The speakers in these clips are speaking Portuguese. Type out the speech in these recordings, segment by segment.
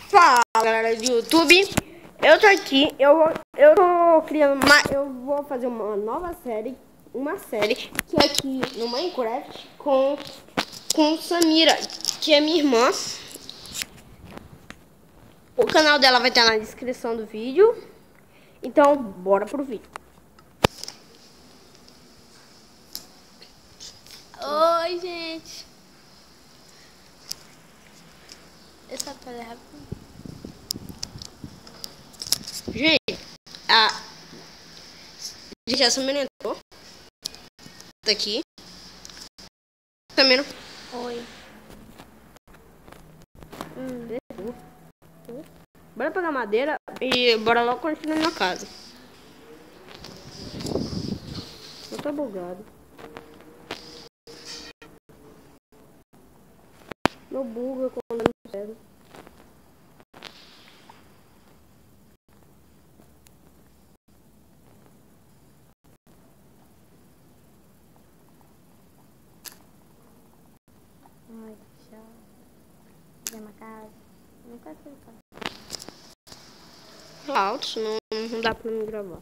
Fala, galera do YouTube. Eu tô aqui, eu tô criando eu vou fazer uma nova série, que é aqui no Minecraft com Samira, que é minha irmã. O canal dela vai estar na descrição do vídeo. Então, bora pro vídeo. Oi, gente. Essa palha rápido. Gente, a Samira entrou. Tá aqui. Samira. Oi. Bora pegar madeira e bora logo continuar na casa. Eu tô bugado. Meu buga quando eu não pego. Ai, tchau. Fazer uma casa. Não quero fazer casa. Alto, senão não dá pra me gravar.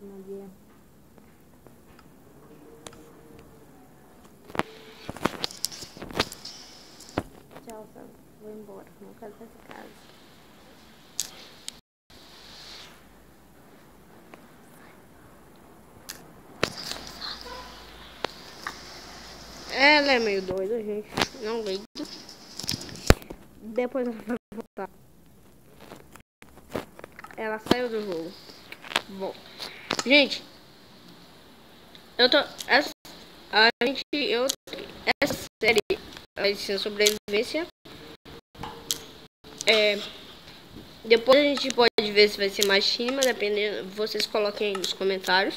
Madeira. Tchau, Sam. Vou embora. Não quero fazer casa. Ela é meio doida, gente. Não ligo. Depois ela vai voltar. Ela saiu do jogo. Bom, gente, essa série vai ser sobrevivência. Depois a gente pode ver se vai ser mais time, dependendo. Vocês coloquem aí nos comentários.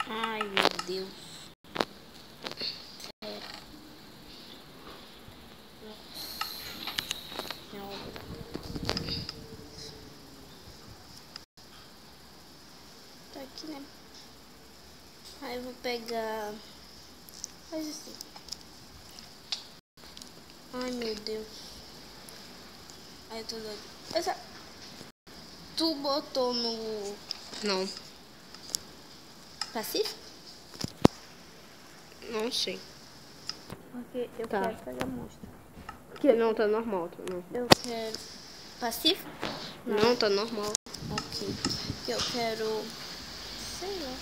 Ai, meu Deus. Tá aqui, né? Aí eu vou pegar. Faz assim. Ai, meu Deus. Aí eu tô doido. Tu botou no Não, Pacífico? não sei. Porque eu Tá. quero pegar monstro. Não, tá normal. Não, Eu quero. Pacífico? não tá normal. Ok. Eu quero. Sei lá.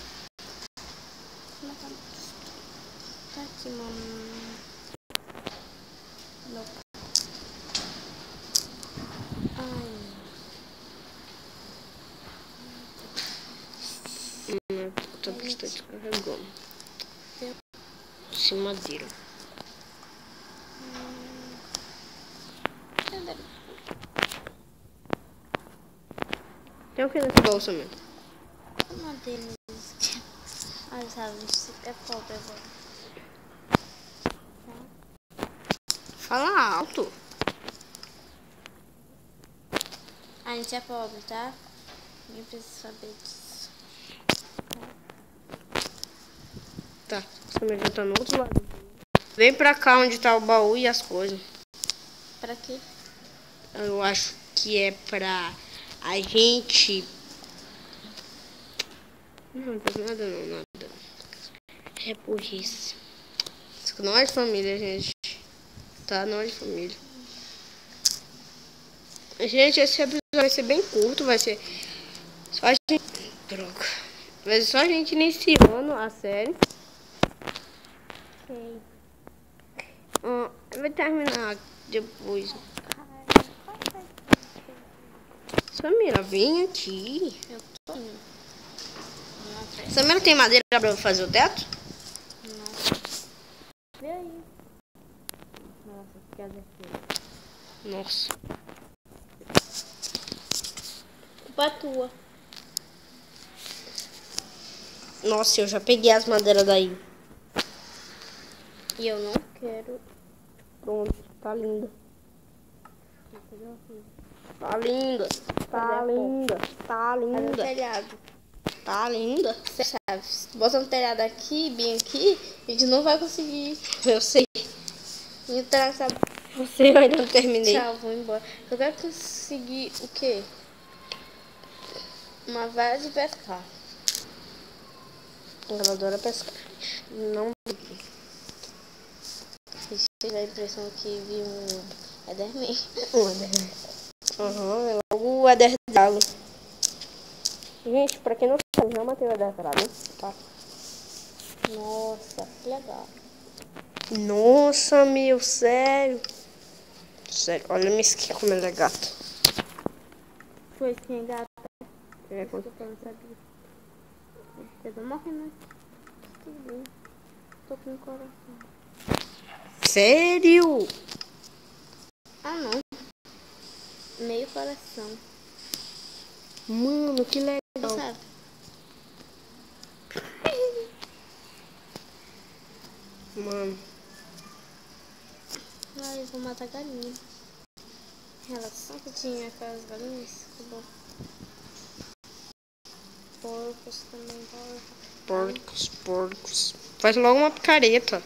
Como é que tá aqui, mamãe? Não. Ai. Tá bastante carregando. Eu- Sem madeira. Cadê? Tem o que nesse bolso mesmo? Uma deles. Ai, sabe, é pobre agora. Fala alto. A gente é pobre, tá? Ninguém precisa saber disso. Tá, Samir já tá no outro lado. Vem pra cá onde tá o baú e as coisas. Pra quê? Eu acho que é pra a gente... Não faz nada não, nada. É burrice. Isso não é de família, gente. Tá, não é de família. Gente, esse episódio vai ser bem curto, vai ser só a gente... Droga. Vai ser só a gente iniciando a série. Sei. Vai terminar depois. Samira, vem aqui. Eu tô indo. Nossa, Samira, tem madeira pra fazer o teto? vê aí. Nossa, que casa é feia. Nossa. Culpa tua. Nossa, eu já peguei as madeiras daí. E eu não quero. Pronto, tá linda. Tá linda. Tá linda. Tá Cadê o linda. telhado? Tá linda. Você sabe, se botar um telhado aqui, bem aqui, a gente não vai conseguir Eu sei. entrar nessa... Você ainda não terminei. Tchau, vou embora. Eu quero conseguir o quê? Uma vara de pescar. Ela adora pescar. Não. Se tiver a impressão que vi um Enderman. Aham, é logo o Eder Dragon. Gente, pra quem não sabe, já matei o Eder Dragon. Tá? Nossa, que legal. Nossa, meu, sério. Sério, olha minha skin como ela é gata. Foi skin gata. É, Eu não sabia. Eu tô morrendo aqui. Tô com o coração. sério? Ah, não. Meio coração. Mano, que legal. Sabe? Mano, Ai, eu vou matar a galinha. Relação que tinha aquelas galinhas. Acabou. Porcos também. porcos. Faz logo uma picareta.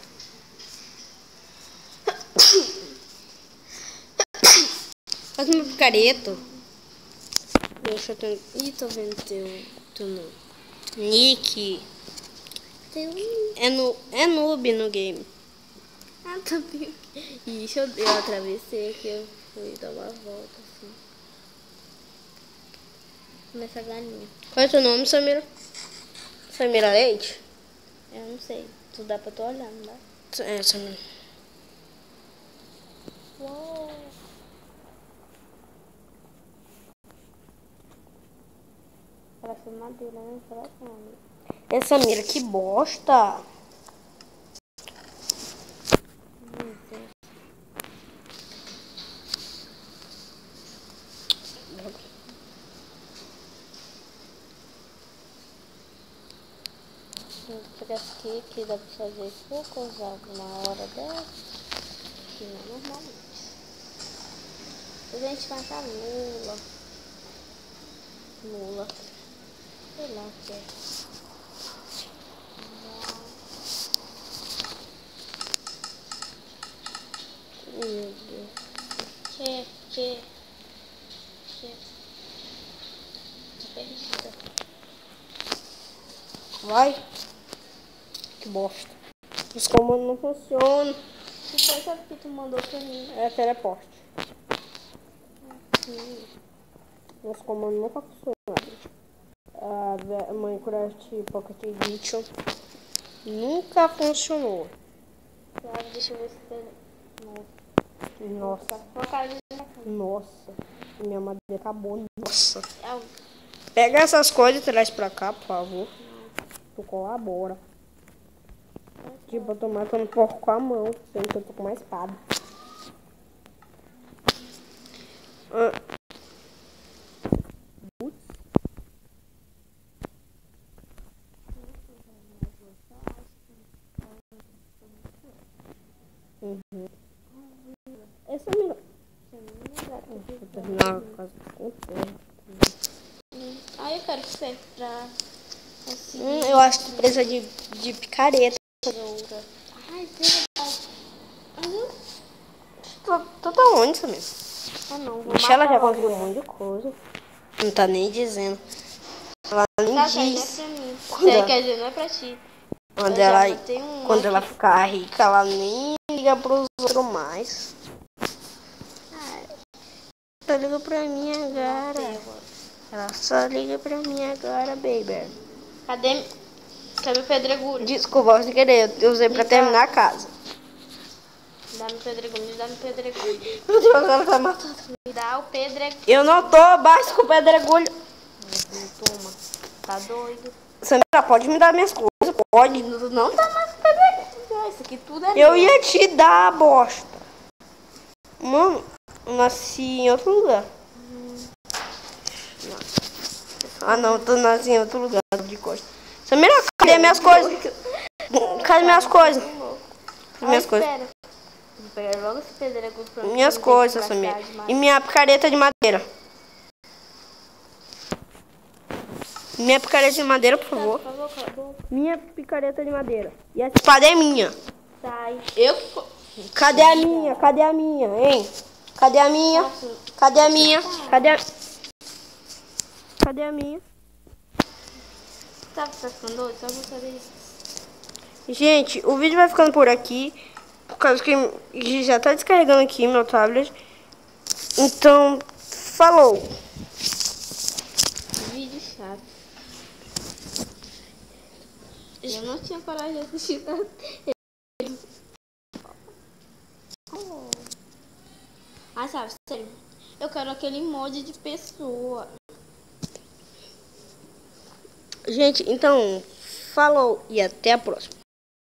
Faz uma picareta. Deixa eu ter... Ih, tô vendo teu nome. Nick. Teu É noob no game. Ah, tá bem. Ixi, eu atravessei aqui, eu fui dar uma volta assim. Nessa galinha. Qual é o teu nome, Samira? Samira Leite? Eu não sei. Tu dá pra tu olhar, não dá? É, Samira. Uou. Parece madeira, né? Parece madeira. É, Samira, que bosta. Parece que dá pra fazer pouco usar uma hora dessa. Que não é normalmente. A gente vai matar mula. Mula. Sei lá o que é. Meu Deus. Che. Tô perdida. Vai. Que bosta. Os comandos não funcionam. Que foi, sabe o que tu mandou pra mim? É teleporte. Os comandos nunca funcionaram. A Minecraft Pocket Edition nunca funcionou. Sabe, deixa eu ver se tem. Nossa. Uma cara de... Nossa. Minha madeira acabou. Nossa. É, Pega essas coisas e traz pra cá, por favor. Tu colabora. Tipo, eu tô matando porco com a mão, sendo que eu tô com uma espada. Putz. Essa é melhor. Vou terminar a casa com terra. eu quero que serve pra conseguir Eu acho que precisa de picareta. tesoura. Ai, verdade. Tu tá onde, Samir? Ah, não, vou Ixi, ela já matar conseguiu um monte de coisa. Não tá nem dizendo. Ela nem Tá, não é diz. pra mim. Quando ela- Quer dizer, não é pra ti. Quando Eu já ela, matei um quando ela aqui. ficar rica, ela nem liga pros outros mais. Só liga pra mim agora. Ela só liga pra mim agora, baby. Cadê meu pedregulho? Desculpa, sem querer. Eu usei pra terminar a casa. Dá meu pedregulho, me dá meu pedregulho. Meu Deus, ela vai matar. Me dá o pedregulho. Eu não tô baixo com o pedregulho. Toma. Tá doido? Samira, pode me dar minhas coisas? Pode. Não tá mais com pedregulho. Isso aqui tudo é Eu meu. ia te dar a bosta. Mano, eu nasci em outro lugar. Ah, não, tô nasci em outro lugar de costa. Samira, cadê minhas coisas? Cadê minhas coisas? Minhas coisas. Espera. Vou pegar logo esse pedregulho pra mim. Minhas coisas, Samira. E minha picareta de madeira. Minha picareta de madeira, por favor. Por favor, cala a boca. Minha picareta de madeira. E essa espada é minha. Sai. Cadê a minha? Cadê a minha, hein? Cadê a minha? Cadê a minha? Cadê a... Cadê a minha? Tá ficando doido? Só vou fazer isso. Gente, o vídeo vai ficando por aqui. Por causa que já tá descarregando aqui meu tablet. Então, falou. Vídeo chato. Eu não tinha coragem de assistir nada. Ah, sabe, sério. Eu quero aquele emoji de pessoa. Gente, então, falou e até a próxima.